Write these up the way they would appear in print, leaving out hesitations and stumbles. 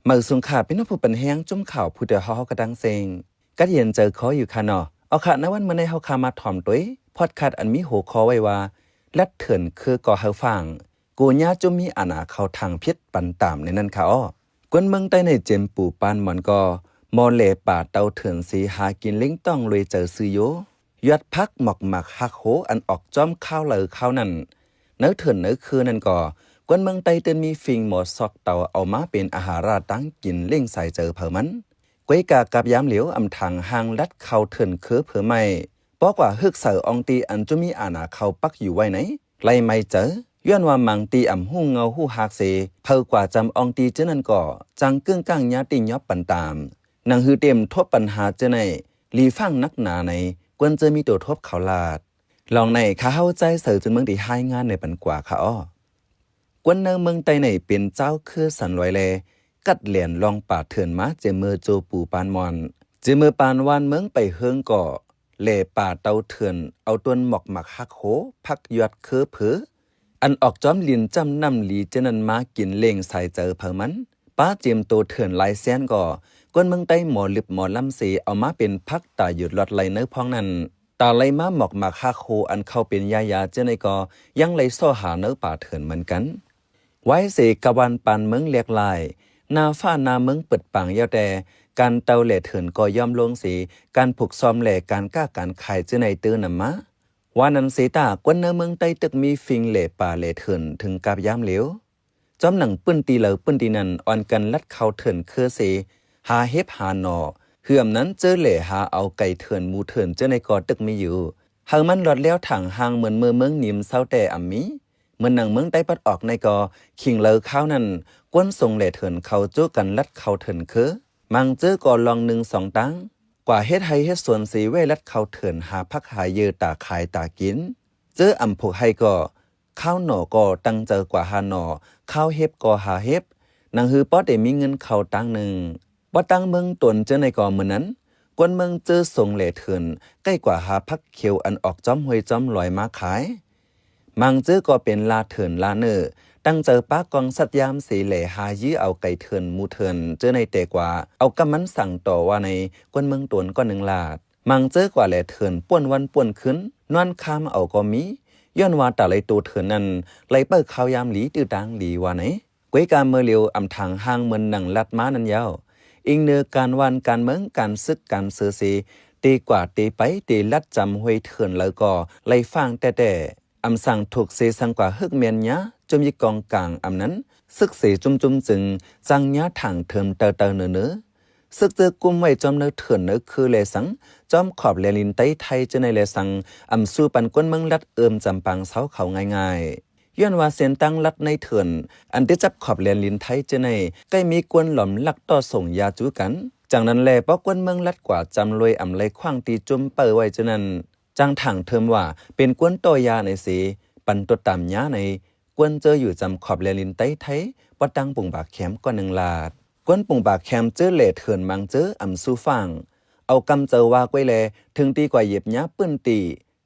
มือสุงขาเป็นผู้เป็นแห้งจุ่มข่าวผู้เดือดเฮากระดังเซงกัดเย็นเจอขออยู่ค่ะเนาะเอาค่ะในวันเมื่อในเฮาคามาถ่อมตุ้ยพอดคัดอันมีหัวคอไว้ว่าลัดเถินคือก่อเฮาฟังกูญาจุ่มมีอาณาเข้าทางพิษปันตามในนั้นค่ะอ้อกวนเมืองใต้ในเจมปู่ปานหมอนก็มอเลป่าเตาเถินสีหากินเล้งต้องเลยเจอซื้อโยยัดพักหมอกหมักหักโหอันออกจ้อมข้าวเหลือข้าวนั่นเนื้อเถินเนื้อคือนั่นก็กวนเมืองไต้เตือนมีฟิงหมดซอกเตาเอามาเป็นอาหารราตั้งกินเล่งใส่เจอเผอมันกวยกากับยามเหลียวอำทางหางลัดเข้าเถินคือเผอไม่ปอกว่าฮึกเสืออองตีอันจะมีอาณาเข้าปักอยู่ไว้ไหนไล่ไม่เจอย้อนว่ามังตีอ่ำหูเงาหูหักเสเผอกว่าจำอองตีเจนั่นก็จังกึ่งก้างญาติยอบปันตามนางฮือเต็มทบปัญหาเจในลีฟังนักหนาในกวนจะมีตัวทบเขาลาดลองในข้าเข้าใจเสือจนเมืองที่ให้งานในปันกว่าค่ะอ้อกวนเนอเมืองไต้ในเป็นเจ้าคือสันลอยแลกัดเหรียญลองป่าเถื่อนมาเจมือโจปูปานมอนเจมือปานวานเมืองไปเฮิงก่อเล่ป่าเตาเถื่อนเอาต้นหมอกหมักฮักโหพักยอดคือเผืออันออกจอมลินจำนำลีเจนันมากินเล่งใส่เจอเผอมันป้าเจียมโตเถื่อนลายแสนก่อกวนเมืองไต้หมอลิบหมอลำสีเอามาเป็นพักตาหยุดลอดไหลเนื้อพองนั้นตาไหลมาหมอกหมักฮักโหอันเข้าเป็นยาเจในก่อยังไหลซ่อหาเนื้อป่าเถื่อนเหมือนกันไว้เสกวันปันเมืองเลียกลายนาฟ้านาเมืองเปิดปังยาวแต่การเตาแหล่เถินก็ย่อมลงสีการผูกซ้อมแหล่การก้าการขายเจในตื้อนำมาว่านันเสตากวนเนเมืองใต้ตึกมีฟิงแหล่ป่าแหล่เถินถึงกับยามเหลวจอมหนังปื้นตีเหลวปื้นตีนันอ่อนกันลัดเข้าเถินเครือเสหาเฮ็บหาหนอเหื่อมนั้นเจอแหล่หาเอาไก่เถินหมูเถินเจในกอตึกมีอยู่หางมันหลอดแล้วถังหางเหมือนเมืองนิมเศร้าแต่อ่ำมีเมื่อหนังเมืองใต้ปัดออกในกอขิงเลอข้าวนั้นกวนทรงแหล่เถินเขาจู้กันลัดเข้าเถินคือมังเจอก่อลอง1-2ตั้งกว่าเฮ็ดให้เฮ็ดส่วนสีเวลัดเข้าเถินหาพักหาเยอตาขายตากินเจออำพกให้ก็ข้าวหน่อก็ตั้งเจอกว่าหาหน่อข้าวเฮ็บก็หาเฮ็บนางฮือป๊อดได้มีเงินเข้าตั้งหนึ่งบ่ตั้งเมืองตนเจอในกอมื้อนั้นกวนเมืองเจอทรงแหล่เถินใกล้กว่าหาพักเขียวอันออกจ้อมห้วยจ้อมลอยมาขายมังเจอก็เป็นลาเถินลาเนอตั้งเจอป้ากองสัตยามสีเหล่หายื้อเอาไก่เถินมูเถินเจอในเตกว่าเอากำมันสั่งต่อว่าในกวนเมืองตนก็1 ลาดมังเจอกว่าแหล่เถินป่วนวันป่วนขึ้นนอนคามเอาก็มีย้อนว่าแต่ไรตัวเถินนั้นไหลเปิดข้าวยามหลีตื้อดังหลีว่าไหนกวยการเมื่อเร็วอำทางห้างเหมือนหนังลัดม้านั้นยาวอิงเนื้อการวันการเมืองการซึกการเสือสีตีกว่าตีไปตีลัดจำห้วยเถินแล้วก็ไหลฟังแต่อำสั่งถูกเสสังกว่าฮึกเมียนยะจมยิกองกลางอำนั้นซึกเสจุมจึงจังยะถังเทิมเตอเนื้อซึกเจอกุมไว้จอมเนื้อเถินเนื้อคือเลสังจอมขอบแลลินไต้ไทยจะในเลสังอำสู้ปันก้นเมืองลัดจำปังเสาเขาง่ายย้อนว่าเส้นตั้งลัดในเถินอันที่จับขอบแลลินไทยจะในใกล้มีกวนหล่อมลักต่อส่งยาจูกันจากนั้นแลป้อกวนเมืองลัดกว่าจำรวยอำไรขว้างตีจุ่มเปิดไว้จะนั้นจังถังเทิมว่าเป็นกวนตัวยาในสีปันตัวตามยาในกวนเจออยู่จำขอบแลลินไต้ไทยวัดดังปุ่งบากแคมก็1 ลาดกวนปุ่งบากแคมเจอเหล่เถินมังเจออำสู้ฟังเอากำเจอว่าไว้แลถึงตีกว่าเหยียบยาปื้นตี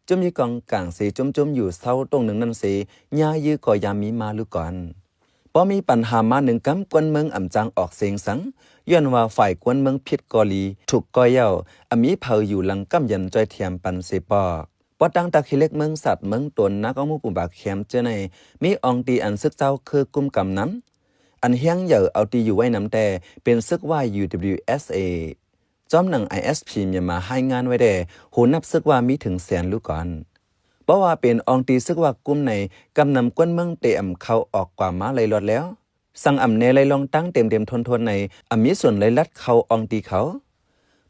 จุ่มยี่กองกลางสีจุ่มอยู่เศร้าตรงหนึ่งนั่นสียายื้อก็ยามีมาหรือก่อนพอมีปัญหามา1 กำกวนเมืองอำจังออกเสียงสังย้อนว่าฝ่ายกวนเมืองผิดกอลีถูกก่อเย้าอมีเผาอยู่หลังกำยันจอยเทียมปันเสปอกปอดังตะคิเล็กเมืองสัตว์เมืองตนนักเอามุปุ่มบากแคมเจในมีองตีอันซึกเจ้าคือกุมกำน้ำอันเฮียงเหย่อเอาตีอยู่ไว้น้ำแต่เป็นซึกว่า UWSA จอมหนัง ISP มีมาให้งานไว้แต่หูนับซึกว่ามีถึง100,000ลูกก่อนเพราะว่าเป็นองตีซึกว่ากุมในกำนำก้นเมืองเตะอำเขาออกกว่ามาเลยลอดแล้วสั่งอำเนเลยลองตั้งเต็มทนในอำมีส่วนเลยลัดเขาองตีเขา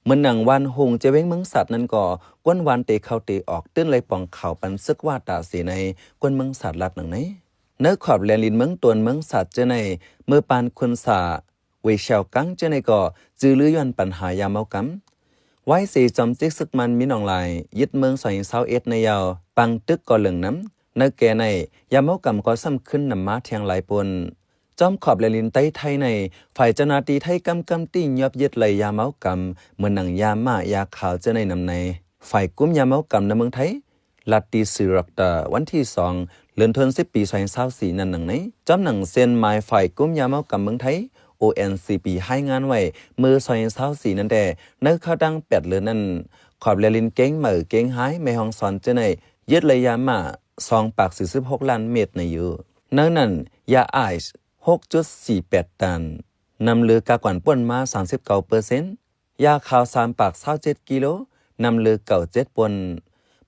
เมื่อหนังวันหงจะเว้งเมืองสัตว์นั้นก็กวนวันเตเข้าเตออกตื้นเลยปองเข่าปันซึกว่าตาสีในกวนเมืองสัตว์ลัดหนังไหนเนื้อขอบแลลินเมืองตวนเมืองสัตว์เจในเมื่อปานคุณสาเวเชลกังเจในก็จื้อลือย้อนปัญหายาเมากำไว้สีจอมจิกซึกมันมีนองลายยึดเมือง2021ในยาวปังตึกก็เหลืองน้ำเนื้อแก่ในยาเมากำก็ซ้ำขึ้นนำมาเทียงหลายปนจอมขอบแลลินไต้ไทยในฝ่ายเจ้าหน้าที่ไทยกำติ้งยอบยึดเลยยาเมากำเหมือนหนังยามายาขาวเจในนำในฝ่ายกุ้มยาเมากำในเมืองไทยลัดตีสิรักตาวันที่2 เดือนธันวาคมปี2024นั่นหนังไหนจอมหนังเซนไม้ฝ่ายกุ้มยาเมากำเมืองไทย ONCP ให้งานไว้มือซอยเศร้าสีนั่นแต่เนื้อเข้าดัง8เลือนนั่นขอบเรลินเก้งเหมือเก้งหายไม่ห้องสอนเจาไหนยึดระยะมา2.46 ล้านเมตรในอยู่เนื้อนั่นยาไอซ์ 6.48 ตันนำเรือกากวนป่นมา 39%ยาขาว3.27 กิโลนำเรือเก่า7ปน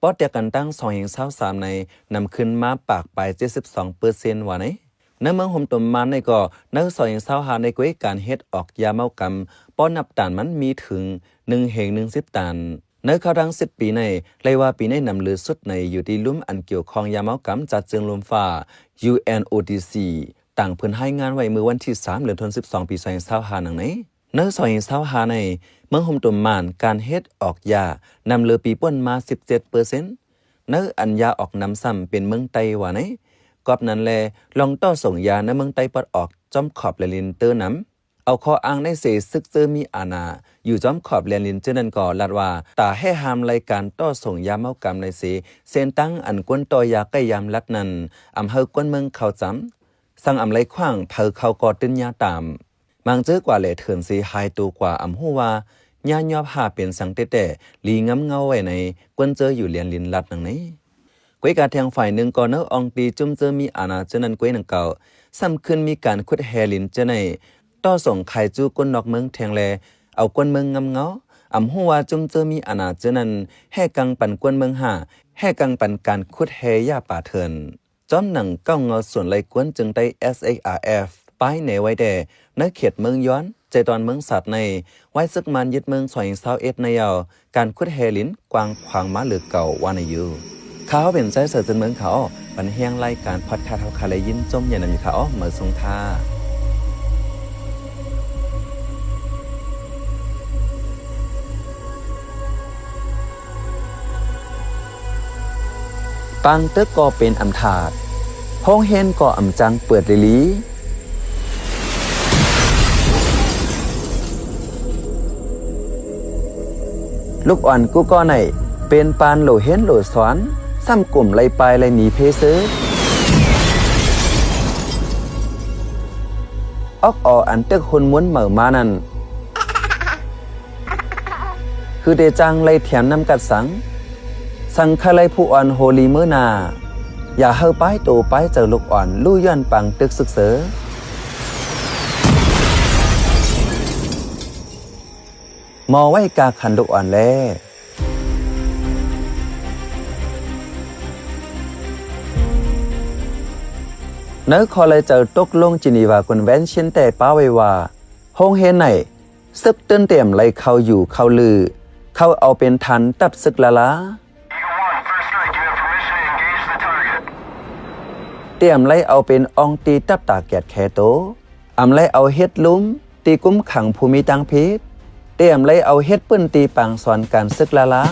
ปอดเดียกันตั้ง2.23ในนำขึ้นมาปากไป 72% ว่าไหนในเมืองห่มตุ่มมันในก็นัก2.25ในก้วยการเฮ็ดออกยาเมากำป้อนนับตันมันมีถึง1.10 ตันในเข้าดัง10 ปีในเลยว่าปีในนำเรือสุดในอยู่ที่ลุ่มอันเกี่ยวข้องยาเมากำจัดเจิงลมฟ้า UNODC ต่างเพิ่นให้งานไว้เมื่อวันที่3เดือนธันวาคมปี2025นังไหนใน2025ในเมืองห่มตุ่มมันการเฮ็ดออกยานำเรือปีป่นมา 17% ในอันยาออกนำซ้ำเป็นเมืองไต้ว่าไหนกอบนั้นแลลองต่อส่งยาในเมืองไต้ปอดออกจอมขอบแลลินเตอร์น้ำเอาข้ออ้างในเสซึกเจอมีอาณาอยู่จอมขอบแลลินเจอนั้นก่อลัดว่าตาให้หามรายการต่อส่งยาเมากำในเสเส้นตั้งอันกวนต่อยาใกล้ยามลัดนั้นอำเภอกวนเมืองเขาจำสั่งอำไรขว้างเผอเขากอดตึนยาตามมังเจอกว่าแหล่เถินเสหายตัวกว่าอำฮู้ว่าญาญอบหาเป็นสังเตแต่ลีงำเงาไว้ในกวนเจออยู่เลียนลินลัดนังนี้ก้วยการแทงฝ่ายหนึ่งก่อนเนอองตีจุ่มเจอมีอาณาเจนันก้วยหนังเก่าซ้ำขึ้นมีการขุดแฮลินเจในต่อส่งไข่จูก้นนอกเมืองแทงแลเอาก้นเมืองงำเงาอำหัวจุ่มเจอมีอาณาเจนันแห่กังปันก้นเมืองหาแห่กังปันการขุดแฮยาป่าเถินจอมหนังเก้าเงาส่วนไรกวนจึงได้ SARF ป้ายในไว้แด่ในเขตเมืองย้อนใจตอนเมืองสัตว์ในไว้ซึกมันยึดเมือง2021ในยาวการขุดแฮลินกวางขวางมาหรือเก่าว่าในอยู่เขาเป็นใจเสือจนเมืองเขาปันเฮียงไล่การพอดคาเท่าคาเลยยินจมยันนำเขาเหมือทรงท่าปังเตึกก็เป็นอำถาดห้องเฮนก็อำจังเปิดลิลีลูกอ่อนกูก็ไหนเป็นปานโหลเฮนโหลสอนซ้ำกลุ่มไล่ปลายไล่หนีเพซื้อออกอันเตึกคนม้วนเหม่อมานั่นคือเดจังไล่แถมน้ำกัดสังคาไลผู้อ่อนโฮลีเมื่อนาอย่าเฮาป้ายโตป้ายเจอลูกอ่อนลู่ย้อนปังตึกศึกเสือมอไว้กาขันลูกอ่อนแลเนื้อคอเลยเจอตกลงจินีวาคนแว้นเช่นแต่ป้าไว้ว่าห้องเฮนไหนซึกเตือนเต็มไรเขาอยู่เขาลือเขาเอาเป็นทันตับซึกละเตรียมไรเอาเป็นองตีตับตาแกดแคโตอำไรเอาเฮ็ดลุ้มตีกุ้มขังภูมิตังพิษเตรียมไรเอาเฮ็ดปื้นตีปังสอนการซึกละ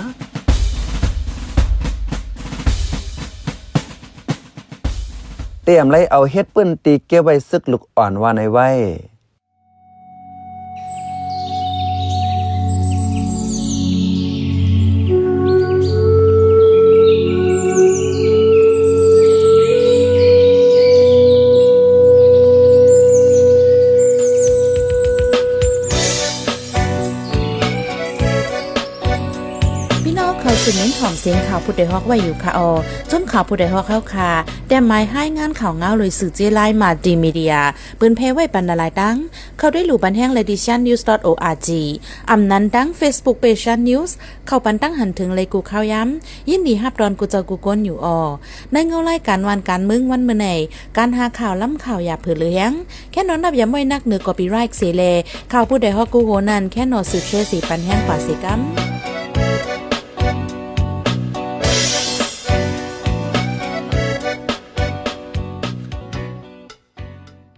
เตรียมไรเอาเฮ็ดปื้นตีเก็บไว้ซึกลูกอ่อนว่าในไว้ สุดเน้นหอมเสียงข่าวผู้ใดฮอกไว้อยู่ค่ะจมข่าวผู้ใดฮอกเข้าค่ะแต่หมายให้งานข่าวเงาเลยสื่อเจไลมาดีมีเดียปืนเพไว้บรรณาลายดังเข้าได้หลู่บันแห้ง lediciannews.org อำนั้นดัง Facebook page news เข้าปันตั้งหันถึงเลยกูข้าวย้ำยินดีฮับดอนกูเจ้ากูก้นอยู่ในเงาไล่การวันการมึงวันเมื่อไหนการหาข่าวล้ำข่าวอย่าเผือเลี้ยงแค่นอนนับย้ำไว้นักเหนือกอปีไรค์เสเลข่าวผู้ใดฮอกกูโหนันแค่นอสืบเชื่อสีปันแห้งป่าเสกัม